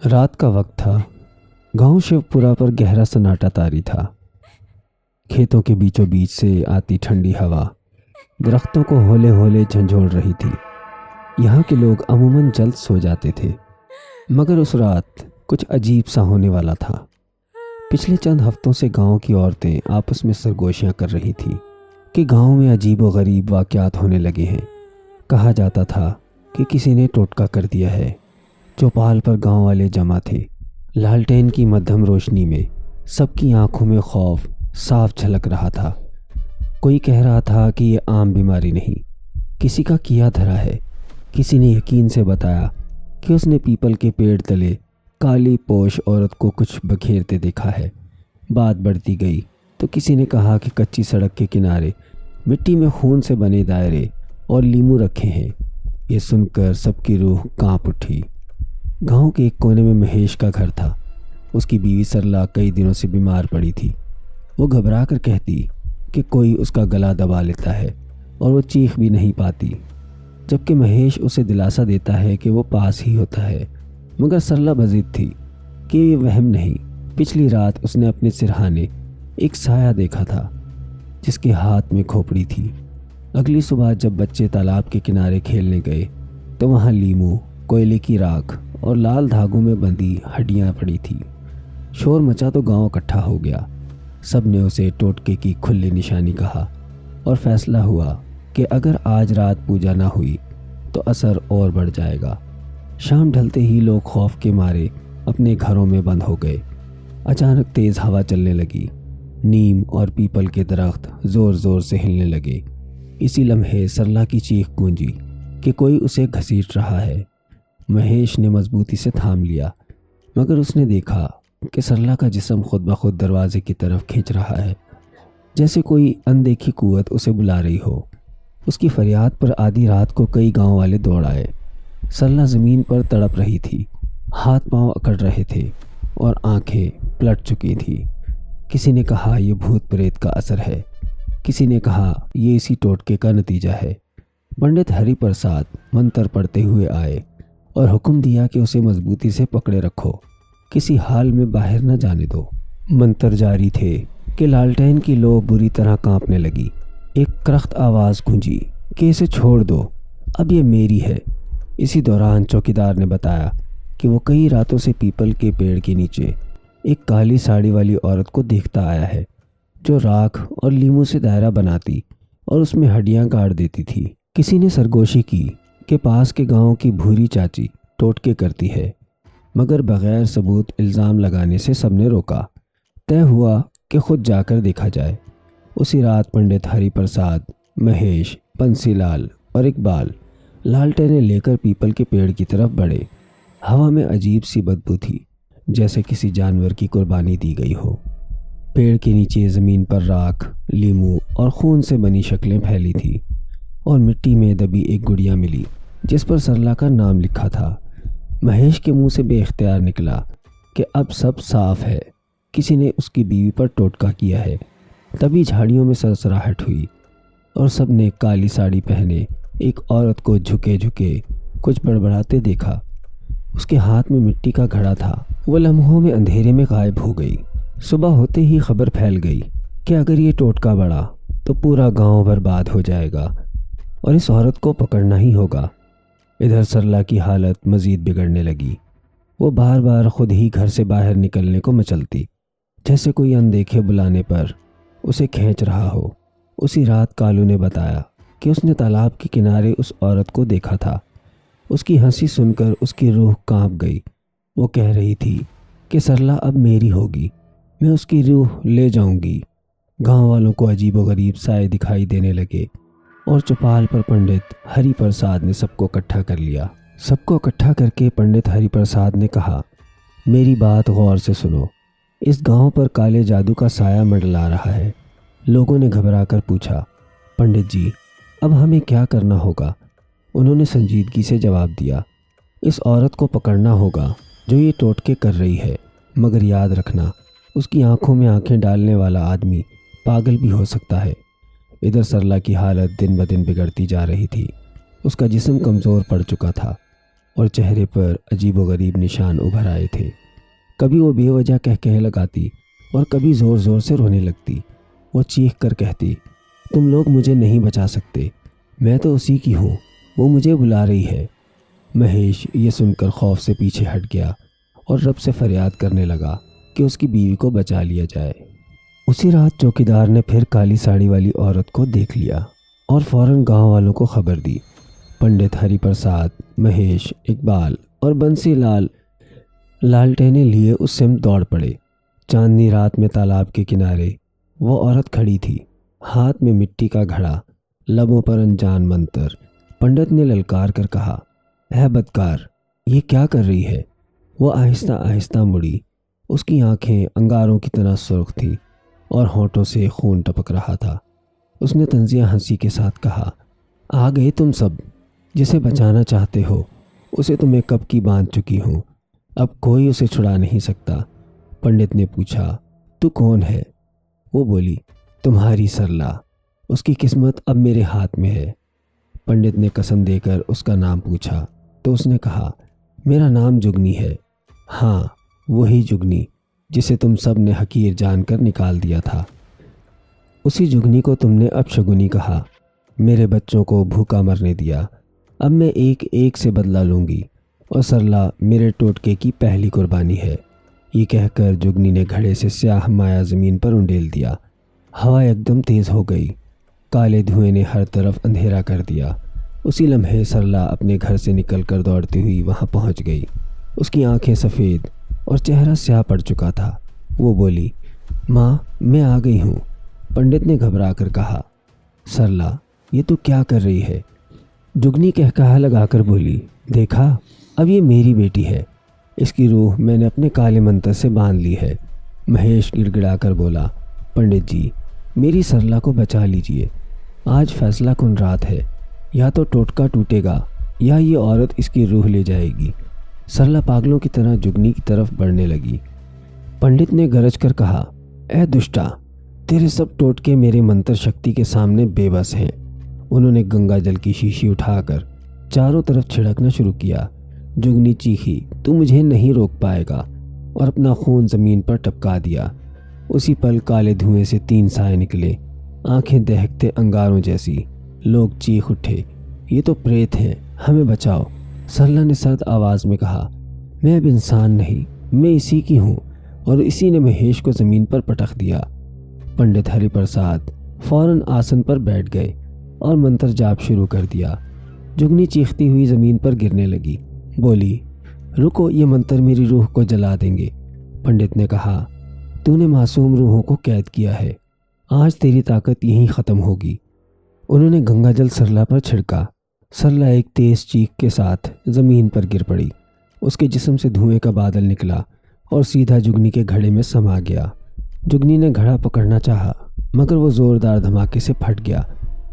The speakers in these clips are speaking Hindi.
रात का वक्त था। गांव शिवपुरा पर गहरा सन्नाटा तारी था। खेतों के बीचों बीच से आती ठंडी हवा दरख्तों को होले होले झंझोड़ रही थी। यहाँ के लोग अमूमन जल्द सो जाते थे, मगर उस रात कुछ अजीब सा होने वाला था। पिछले चंद हफ्तों से गांव की औरतें आपस में सरगोशियां कर रही थी कि गांव में अजीब व गरीब वाक़यात होने लगे हैं। कहा जाता था कि किसी ने टोटका कर दिया है। चौपाल पर गांव वाले जमा थे। लालटेन की मध्यम रोशनी में सबकी आंखों में खौफ साफ झलक रहा था। कोई कह रहा था कि ये आम बीमारी नहीं, किसी का किया धरा है। किसी ने यकीन से बताया कि उसने पीपल के पेड़ तले काली पोश औरत को कुछ बखेरते देखा है। बात बढ़ती गई तो किसी ने कहा कि कच्ची सड़क के किनारे मिट्टी में खून से बने दायरे और लीमू रखे हैं। ये सुनकर सबकी रूह कांप उठी। गांव के एक कोने में महेश का घर था। उसकी बीवी सरला कई दिनों से बीमार पड़ी थी। वो घबरा कर कहती कि कोई उसका गला दबा लेता है और वो चीख भी नहीं पाती, जबकि महेश उसे दिलासा देता है कि वो पास ही होता है। मगर सरला बज़िद थी कि ये वहम नहीं। पिछली रात उसने अपने सिरहाने एक साया देखा था जिसके हाथ में खोपड़ी थी। अगली सुबह जब बच्चे तालाब के किनारे खेलने गए तो वहाँ लीमू, कोयले की राख और लाल धागों में बंधी हड्डियाँ पड़ी थी। शोर मचा तो गांव इकट्ठा हो गया। सब ने उसे टोटके की खुली निशानी कहा और फैसला हुआ कि अगर आज रात पूजा ना हुई तो असर और बढ़ जाएगा। शाम ढलते ही लोग खौफ के मारे अपने घरों में बंद हो गए। अचानक तेज़ हवा चलने लगी। नीम और पीपल के दरख्त ज़ोर ज़ोर से हिलने लगे। इसी लम्हे सरला की चीख गूंजी कि कोई उसे घसीट रहा है। महेश ने मजबूती से थाम लिया, मगर उसने देखा कि सरला का जिस्म खुद ब खुद दरवाजे की तरफ खींच रहा है, जैसे कोई अनदेखी कुव्वत उसे बुला रही हो। उसकी फरियाद पर आधी रात को कई गांव वाले दौड़ आए। सरला ज़मीन पर तड़प रही थी, हाथ पांव अकड़ रहे थे और आंखें पलट चुकी थी। किसी ने कहा यह भूत प्रेत का असर है, किसी ने कहा ये इसी टोटके का नतीजा है। पंडित हरि प्रसाद मंत्र पढ़ते हुए आए और हुक्म दिया कि उसे मजबूती से पकड़े रखो, किसी हाल में बाहर न जाने दो। मंत्र जारी थे कि लालटेन की लौ बुरी तरह कांपने लगी। एक करख्त आवाज़ गूंजी कि इसे छोड़ दो, अब ये मेरी है। इसी दौरान चौकीदार ने बताया कि वो कई रातों से पीपल के पेड़ के नीचे एक काली साड़ी वाली औरत को देखता आया है, जो राख और लीमू से दायरा बनाती और उसमें हड्डियां गाड़ देती थी। किसी ने सरगोशी की कि पास के गांव की भूरी चाची टोटके करती है, मगर बगैर सबूत इल्ज़ाम लगाने से सबने रोका। तय हुआ कि खुद जाकर देखा जाए। उसी रात पंडित हरि प्रसाद, महेश, बंसीलाल और इकबाल लालटेनें लेकर पीपल के पेड़ की तरफ बढ़े। हवा में अजीब सी बदबू थी, जैसे किसी जानवर की कुर्बानी दी गई हो। पेड़ के नीचे ज़मीन पर राख, लीमू और खून से बनी शक्लें फैली थी और मिट्टी में दबी एक गुड़िया मिली जिस पर सरला का नाम लिखा था। महेश के मुंह से बेख्तियार निकला कि अब सब साफ है, किसी ने उसकी बीवी पर टोटका किया है। तभी झाड़ियों में सरसराहट हुई और सब ने काली साड़ी पहने एक औरत को झुके झुके कुछ बड़बड़ाते देखा। उसके हाथ में मिट्टी का घड़ा था। वो लम्हों में अंधेरे में गायब हो गई। सुबह होते ही खबर फैल गई कि अगर ये टोटका बढ़ा तो पूरा गांव बर्बाद हो जाएगा और इस औरत को पकड़ना ही होगा। इधर सरला की हालत मज़ीद बिगड़ने लगी। वो बार बार खुद ही घर से बाहर निकलने को मचलती, जैसे कोई अनदेखे बुलाने पर उसे खींच रहा हो। उसी रात कालू ने बताया कि उसने तालाब के किनारे उस औरत को देखा था। उसकी हंसी सुनकर उसकी रूह कांप गई। वो कह रही थी कि सरला अब मेरी होगी, मैं उसकी रूह ले जाऊंगी। गांव वालों को अजीबोगरीब साए दिखाई देने लगे और चौपाल पर पंडित हरि प्रसाद ने सबको इकट्ठा कर लिया। सबको इकट्ठा करके पंडित हरि प्रसाद ने कहा, मेरी बात गौर से सुनो। इस गांव पर काले जादू का साया मंडला रहा है। लोगों ने घबरा कर पूछा, पंडित जी अब हमें क्या करना होगा? उन्होंने संजीदगी से जवाब दिया, इस औरत को पकड़ना होगा जो ये टोटके कर रही है, मगर याद रखना उसकी आंखों में आंखें डालने वाला आदमी पागल भी हो सकता है। इधर सरला की हालत दिन ब दिन बिगड़ती जा रही थी। उसका जिस्म कमज़ोर पड़ चुका था और चेहरे पर अजीबोगरीब निशान उभर आए थे। कभी वो बेवजह कह लगाती और कभी ज़ोर ज़ोर से रोने लगती। वो चीख कर कहती, तुम लोग मुझे नहीं बचा सकते, मैं तो उसी की हूँ, वो मुझे बुला रही है। महेश ये सुनकर खौफ से पीछे हट गया और रब से फरियाद करने लगा कि उसकी बीवी को बचा लिया जाए। उसी रात चौकीदार ने फिर काली साड़ी वाली औरत को देख लिया और फौरन गांव वालों को खबर दी। पंडित हरिप्रसाद, महेश, इकबाल और बंसीलाल लालटेने लिए उस सिम दौड़ पड़े। चांदनी रात में तालाब के किनारे वो औरत खड़ी थी, हाथ में मिट्टी का घड़ा, लबों पर अनजान मंत्र। पंडित ने ललकार कर कहा, है बदकार, ये क्या कर रही है? वो आहिस्ता आहिस्ता मुड़ी। उसकी आंखें अंगारों की तरह सुर्ख थी और होंठों से खून टपक रहा था। उसने तंजिया हंसी के साथ कहा, आ गए तुम सब। जिसे बचाना चाहते हो उसे तो मैं कब की बांध चुकी हूँ, अब कोई उसे छुड़ा नहीं सकता। पंडित ने पूछा, तू कौन है? वो बोली, तुम्हारी सरला, उसकी किस्मत अब मेरे हाथ में है। पंडित ने कसम देकर उसका नाम पूछा तो उसने कहा, मेरा नाम जुगनी है। हाँ, वही जुगनी जिसे तुम सब ने हकीर जानकर निकाल दिया था। उसी जुगनी को तुमने अपशगुनी कहा, मेरे बच्चों को भूखा मरने दिया। अब मैं एक एक से बदला लूँगी और सरला मेरे टोटके की पहली कुर्बानी है। ये कहकर जुगनी ने घड़े से स्याह माया ज़मीन पर उंडेल दिया। हवा एकदम तेज़ हो गई। काले धुएं ने हर तरफ अंधेरा कर दिया। उसी लम्हे सरला अपने घर से निकलकर दौड़ती हुई वहाँ पहुँच गई। उसकी आंखें सफ़ेद और चेहरा स्याह पड़ चुका था। वो बोली, माँ, मैं आ गई हूँ। पंडित ने घबरा कर कहा, सरला, ये तू क्या कर रही है? जुगनी कहकहा लगाकर बोली, देखा, अब ये मेरी बेटी है, इसकी रूह मैंने अपने काले मंत्र से बांध ली है। महेश गिड़गिड़ाकर बोला, पंडित जी, मेरी सरला को बचा लीजिए। आज फैसला कुन रात है, या तो टोटका टूटेगा या ये औरत इसकी रूह ले जाएगी। सरला पागलों की तरह जुगनी की तरफ बढ़ने लगी। पंडित ने गरज कर कहा, ए दुष्टा, तेरे सब टोटके मेरे मंत्र शक्ति के सामने बेबस हैं। उन्होंने गंगा जल की शीशी उठाकर चारों तरफ छिड़कना शुरू किया। जुगनी चीखी, तू मुझे नहीं रोक पाएगा, और अपना खून ज़मीन पर टपका दिया। उसी पल काले धुएं से 3 साए निकले, आंखें दहकते अंगारों जैसी। लोग चीख उठे, ये तो प्रेत हैं, हमें बचाओ। सरला ने सर्द आवाज़ में कहा, मैं अब इंसान नहीं, मैं इसी की हूँ। और इसी ने महेश को ज़मीन पर पटक दिया। पंडित हरिप्रसाद फौरन आसन पर बैठ गए और मंत्र जाप शुरू कर दिया। जुगनी चीखती हुई ज़मीन पर गिरने लगी। बोली, रुको, ये मंत्र मेरी रूह को जला देंगे। पंडित ने कहा, तूने मासूम रूहों को कैद किया है, आज तेरी ताकत यहीं ख़त्म होगी। उन्होंने गंगाजल सरला पर छिड़का। सरला एक तेज़ चीख के साथ ज़मीन पर गिर पड़ी। उसके जिस्म से धुएं का बादल निकला और सीधा जुगनी के घड़े में समा गया। जुगनी ने घड़ा पकड़ना चाहा, मगर वो ज़ोरदार धमाके से फट गया।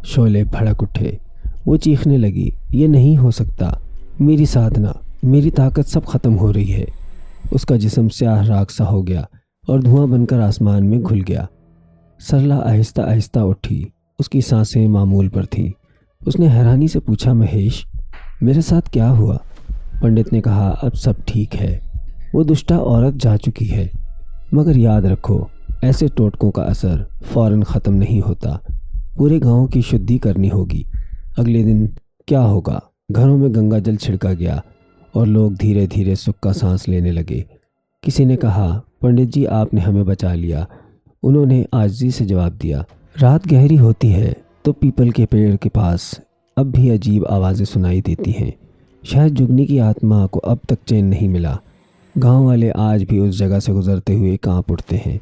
शोले भड़क उठे। वो चीखने लगी, ये नहीं हो सकता, मेरी साधना, मेरी ताकत सब ख़त्म हो रही है। उसका जिस्म स्याह राख सा हो गया और धुआं बनकर आसमान में घुल गया। सरला आहिस्ता आहिस्ता उठी। उसकी सांसें मामूल पर थीं। उसने हैरानी से पूछा, महेश, मेरे साथ क्या हुआ? पंडित ने कहा, अब सब ठीक है। वो दुष्टा औरत जा चुकी है, मगर याद रखो, ऐसे टोटकों का असर फ़ौरन ख़त्म नहीं होता। पूरे गांव की शुद्धि करनी होगी। अगले दिन क्या होगा, घरों में गंगा जल छिड़का गया और लोग धीरे धीरे सुख का सांस लेने लगे। किसी ने कहा, पंडित जी, आपने हमें बचा लिया। उन्होंने आजिज़ी से जवाब दिया, रात गहरी होती है तो पीपल के पेड़ के पास अब भी अजीब आवाज़ें सुनाई देती हैं। शायद जुगनी की आत्मा को अब तक चैन नहीं मिला। गांव वाले आज भी उस जगह से गुजरते हुए कांप उठते हैं।